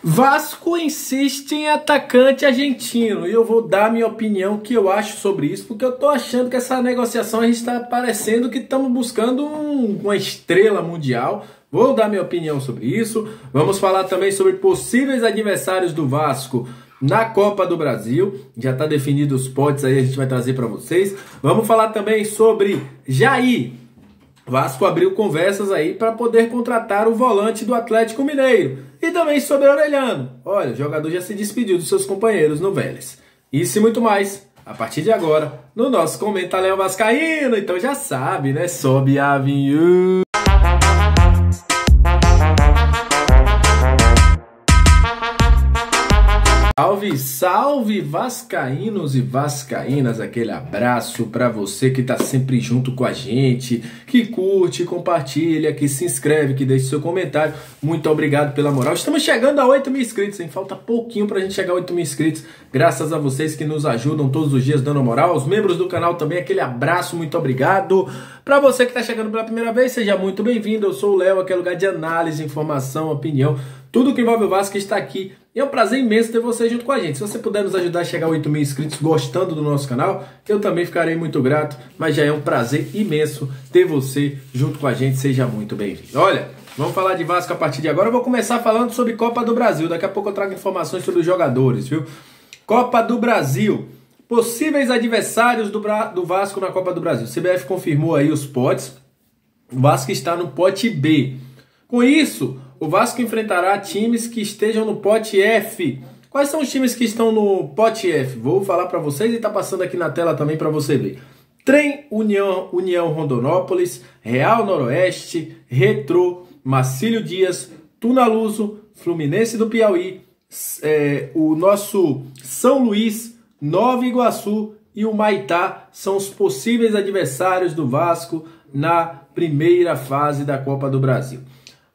Vasco insiste em atacante argentino e eu vou dar minha opinião que eu acho sobre isso, porque eu tô achando que essa negociação a gente está parecendo que estamos buscando uma estrela mundial. Vou dar minha opinião sobre isso. Vamos falar também sobre possíveis adversários do Vasco na Copa do Brasil. Já está definido os potes aí, a gente vai trazer para vocês. Vamos falar também sobre Jair. Vasco abriu conversas aí para poder contratar o volante do Atlético Mineiro. E também sobre Orelhano. Olha, o jogador já se despediu dos seus companheiros no Vélez. Isso e muito mais, a partir de agora, no nosso Comenta Leão Vascaíno. Então já sabe, né? Sobe a vinheta. Salve, salve vascaínos e vascaínas, aquele abraço para você que tá sempre junto com a gente, que curte, compartilha, que se inscreve, que deixa seu comentário. Muito obrigado pela moral. Estamos chegando a 8 mil inscritos, hein? Falta pouquinho pra gente chegar a 8 mil inscritos, graças a vocês que nos ajudam todos os dias dando moral. Os membros do canal também, aquele abraço, muito obrigado. Para você que tá chegando pela primeira vez, seja muito bem-vindo. Eu sou o Léo, aqui é lugar de análise, informação, opinião. Tudo que envolve o Vasco está aqui. E é um prazer imenso ter você junto com a gente. Se você puder nos ajudar a chegar a 8 mil inscritos gostando do nosso canal, eu também ficarei muito grato. Mas já é um prazer imenso ter você junto com a gente. Seja muito bem-vindo. Olha, vamos falar de Vasco a partir de agora. Eu vou começar falando sobre Copa do Brasil. Daqui a pouco eu trago informações sobre os jogadores, viu? Copa do Brasil. Possíveis adversários do Vasco na Copa do Brasil. O CBF confirmou aí os potes. O Vasco está no pote B. Com isso, o Vasco enfrentará times que estejam no pote F. Quais são os times que estão no pote F? Vou falar para vocês e tá passando aqui na tela também para você ver. Trem União Rondonópolis, Real Noroeste, Retrô, Marcílio Dias, Tunaluso, Fluminense do Piauí, o nosso São Luís, Nova Iguaçu e o Maitá são os possíveis adversários do Vasco na primeira fase da Copa do Brasil.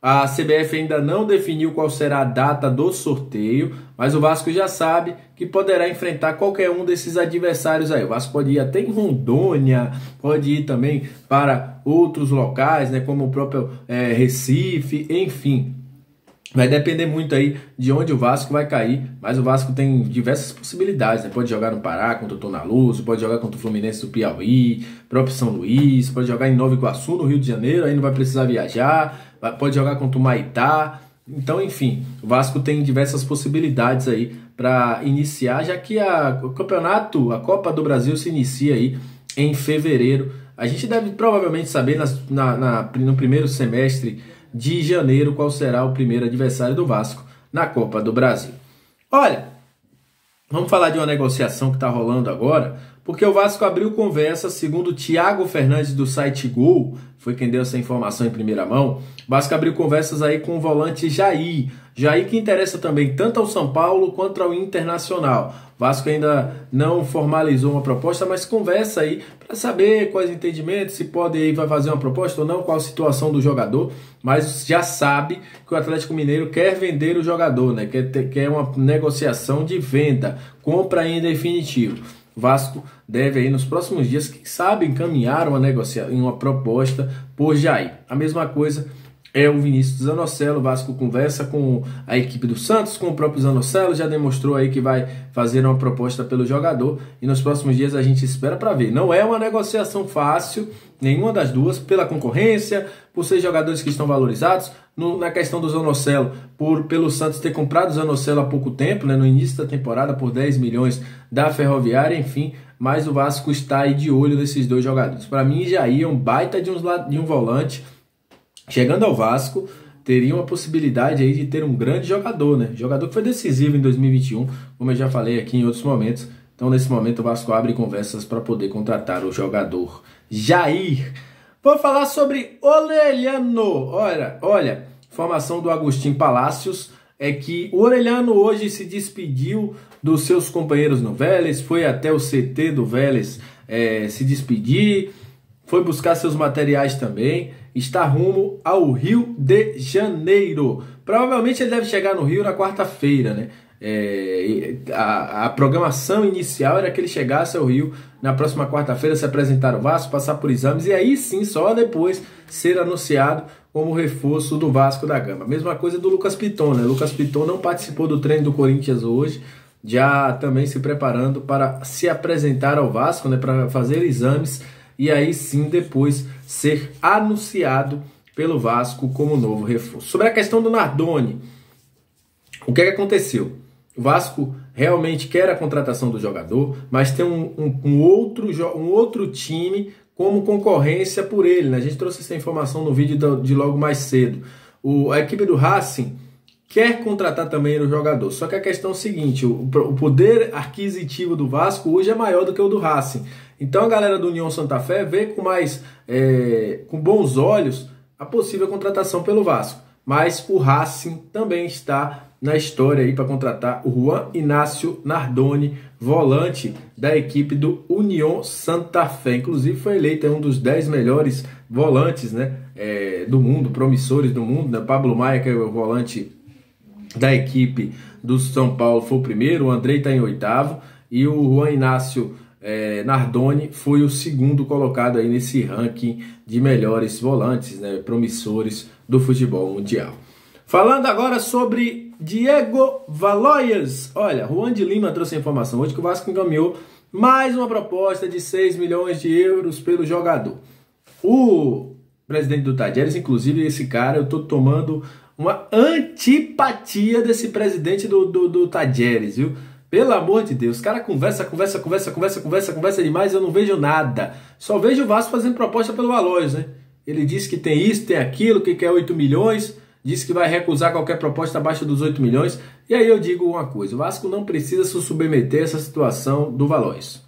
A CBF ainda não definiu qual será a data do sorteio, mas o Vasco já sabe que poderá enfrentar qualquer um desses adversários aí. O Vasco pode ir até em Rondônia, pode ir também para outros locais, né, como o próprio Recife, enfim. Vai depender muito aí de onde o Vasco vai cair, mas o Vasco tem diversas possibilidades, né? Pode jogar no Pará contra o Tunaluso, pode jogar contra o Fluminense do Piauí, próprio São Luís, pode jogar em Nova Iguaçu, no Rio de Janeiro, aí não vai precisar viajar, pode jogar contra o Maitá. Então, enfim, o Vasco tem diversas possibilidades aí para iniciar, já que o campeonato, a Copa do Brasil se inicia aí em fevereiro. A gente deve provavelmente saber no primeiro semestre de janeiro qual será o primeiro adversário do Vasco na Copa do Brasil. Olha, vamos falar de uma negociação que está rolando agora, porque o Vasco abriu conversa, segundo o Thiago Fernandes do site Gol, foi quem deu essa informação em primeira mão. O Vasco abriu conversas aí com o volante Jair. Jair que interessa também tanto ao São Paulo quanto ao Internacional. O Vasco ainda não formalizou uma proposta, mas conversa aí para saber quais entendimentos, se pode aí vai fazer uma proposta ou não, qual a situação do jogador, mas já sabe que o Atlético Mineiro quer vender o jogador, né? Quer uma negociação de venda, compra em definitivo. O Vasco deve aí nos próximos dias, quem sabe, encaminhar uma proposta por Jair. A mesma coisa é o Vinícius Zanocelo. O Vasco conversa com a equipe do Santos, com o próprio Zanocelo, já demonstrou aí que vai fazer uma proposta pelo jogador e nos próximos dias a gente espera para ver. Não é uma negociação fácil, nenhuma das duas, pela concorrência, por ser jogadores que estão valorizados. Na questão do Zanocelo, pelo Santos ter comprado o Zanocelo há pouco tempo, né, no início da temporada, por 10 milhões da Ferroviária, enfim, mas o Vasco está aí de olho nesses dois jogadores. Para mim, Jair é um baita de um volante. Chegando ao Vasco, teria uma possibilidade aí de ter um grande jogador, né? Jogador que foi decisivo em 2021, como eu já falei aqui em outros momentos. Então, nesse momento, o Vasco abre conversas para poder contratar o jogador Jair. Vou falar sobre Orelhano. Olha, informação do Agostinho Palacios é que o Orelhano hoje se despediu dos seus companheiros no Vélez, foi até o CT do Vélez se despedir, foi buscar seus materiais também, está rumo ao Rio de Janeiro. Provavelmente ele deve chegar no Rio na quarta-feira, né? A programação inicial era que ele chegasse ao Rio na próxima quarta-feira, se apresentar ao Vasco, passar por exames e aí sim, só depois ser anunciado como reforço do Vasco da Gama. Mesma coisa do Lucas Piton, né? Lucas Piton não participou do treino do Corinthians hoje, já também se preparando para se apresentar ao Vasco, né? Para fazer exames e aí sim depois ser anunciado pelo Vasco como novo reforço. Sobre a questão do Nardoni, o que aconteceu? O Vasco realmente quer a contratação do jogador, mas tem um outro time como concorrência por ele, né? A gente trouxe essa informação no vídeo de logo mais cedo. A equipe do Racing quer contratar também o jogador, só que a questão é o seguinte, o poder aquisitivo do Vasco hoje é maior do que o do Racing. Então a galera do União Santa Fé vê com bons olhos a possível contratação pelo Vasco. Mas o Racing também está na história aí para contratar o Juan Inácio Nardoni, volante da equipe do União Santa Fé. Inclusive foi eleito um dos 10 melhores volantes, né, do mundo, promissores do mundo, né? Pablo Maia, que é o volante da equipe do São Paulo, foi o primeiro, o Andrei está em 8º e o Juan Inácio Nardoni foi o segundo colocado aí nesse ranking de melhores volantes, né, promissores do futebol mundial. Falando agora sobre Diego Valois. Olha, Juan de Lima trouxe a informação hoje que o Vasco encaminhou mais uma proposta de 6 milhões de euros pelo jogador. O presidente do Tadieres, inclusive esse cara, eu tô tomando uma antipatia desse presidente do Tadieres, viu? Pelo amor de Deus, o cara conversa demais, eu não vejo nada. Só vejo o Vasco fazendo proposta pelo Valois, né? Ele disse que tem isso, tem aquilo, que quer 8 milhões, disse que vai recusar qualquer proposta abaixo dos 8 milhões. E aí eu digo uma coisa, o Vasco não precisa se submeter a essa situação do Valois.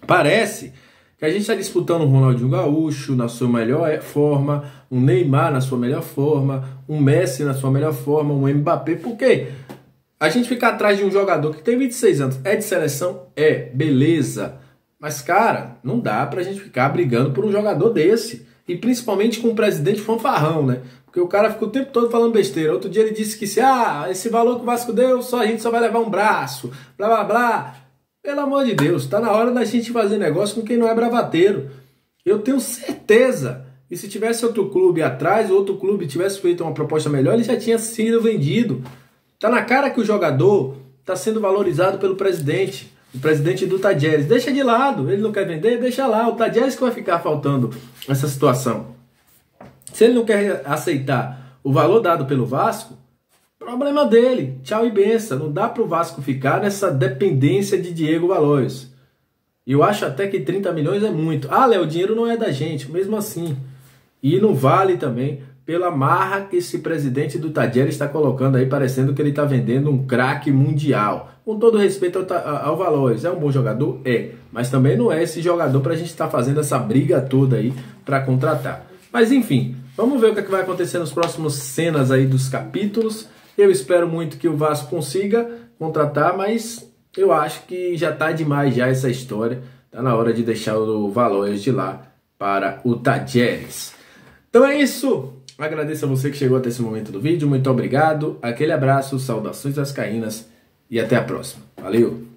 Parece que a gente está disputando um Ronaldinho Gaúcho na sua melhor forma, um Neymar na sua melhor forma, um Messi na sua melhor forma, um Mbappé. Por quê? A gente fica atrás de um jogador que tem 26 anos, é de seleção? É, beleza. Mas, cara, não dá pra gente ficar brigando por um jogador desse. E principalmente com um presidente fanfarrão, né? Porque o cara fica o tempo todo falando besteira. Outro dia ele disse que esse valor que o Vasco deu, a gente só vai levar um braço, blá blá blá. Pelo amor de Deus, tá na hora da gente fazer negócio com quem não é bravateiro. Eu tenho certeza. E se tivesse outro clube atrás, outro clube tivesse feito uma proposta melhor, ele já tinha sido vendido. Tá na cara que o jogador tá sendo valorizado pelo presidente. O presidente do Tadieres. Deixa de lado, ele não quer vender, deixa lá. O Tadieres que vai ficar faltando essa situação. Se ele não quer aceitar o valor dado pelo Vasco, problema dele. Tchau e benção. Não dá para o Vasco ficar nessa dependência de Diego Valois. E eu acho até que 30 milhões é muito. Ah, Léo, o dinheiro não é da gente, mesmo assim. E não vale também pela marra que esse presidente do Tadieres está colocando aí, parecendo que ele está vendendo um craque mundial. Com todo respeito ao Valois, é um bom jogador? É. Mas também não é esse jogador para a gente estar fazendo essa briga toda aí para contratar. Mas enfim, vamos ver o que, é que vai acontecer nos próximos cenas aí dos capítulos. Eu espero muito que o Vasco consiga contratar, mas eu acho que já está demais já essa história. Está na hora de deixar o Valois de lá para o Tadieres. Então é isso. Agradeço a você que chegou até esse momento do vídeo. Muito obrigado. Aquele abraço, saudações vascaínas e até a próxima. Valeu!